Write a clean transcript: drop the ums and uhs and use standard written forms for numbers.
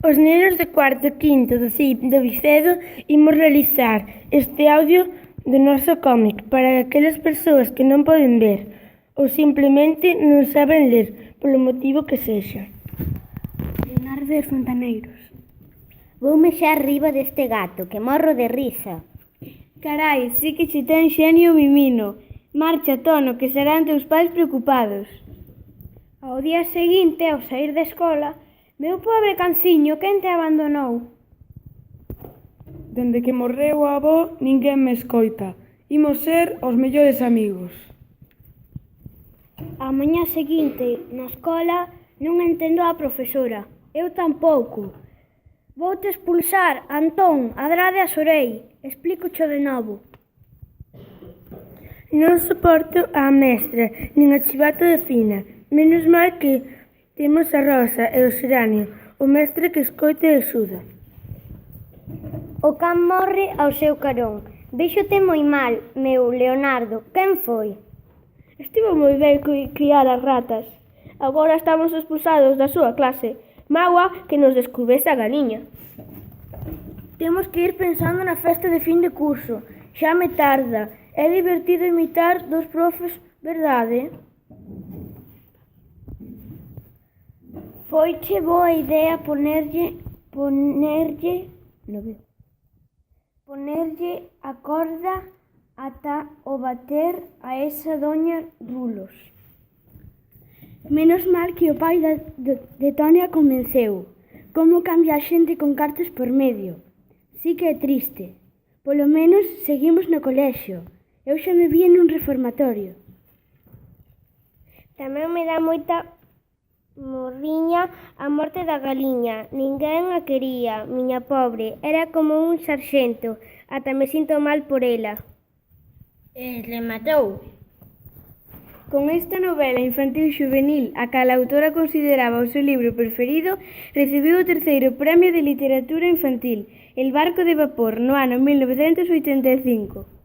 Os nenos de cuarto e quinto do CIP de Vicedo imos realizar este audio do noso cómic para aquelas persoas que non poden ver ou simplemente non saben ler, polo motivo que sexa. Leonardo de Fontaneiros. Voume xa riba deste gato, que morro de risa. Carai, sí que che ten xenio mimino. Marcha, Tono, que serán teus pais preocupados. Ao día seguinte, ao saír da escola, meu pobre canciño, quen te abandonou? Dende que morreu a avó, ninguén me escoita. Imos ser os mellores amigos. A mañá seguinte, na escola, non entendo a profesora. Eu tampouco. Voute expulsar, Antón, adrade a Sorei. Explícocho de novo. Non soporto a mestra, nin a chivato de Fina. Menos mal que temos a Rosa e o Xeranio, o mestre que escoita e axuda. O can morre ao seu carón. Véxote moi mal, meu Leonardo. Quen foi? Estivo moi ben criar as ratas. Agora estamos expulsados da súa clase. Magua que nos descubese a galiña. Temos que ir pensando na festa de fin de curso. Xa me tarda. É divertido imitar dos profes, verdade? Foiche boa idea ponerlle a corda ata o bater a esa doña Rulos. Menos mal que o pai de Tonia convenceu. Como cambia a xente con cartos por medio. Sí que é triste. Polo menos seguimos no colexio. Eu xa me vi nun reformatorio. Tamén me dá moita morriña a morte da galiña. Ninguén a quería, miña pobre. Era como un sarxento. Ata me sinto mal por ela. Le matou. Con esta novela infantil xuvenil, a cal a autora consideraba o seu libro preferido, recibiu o terceiro premio de literatura infantil, El barco de vapor, no ano 1985.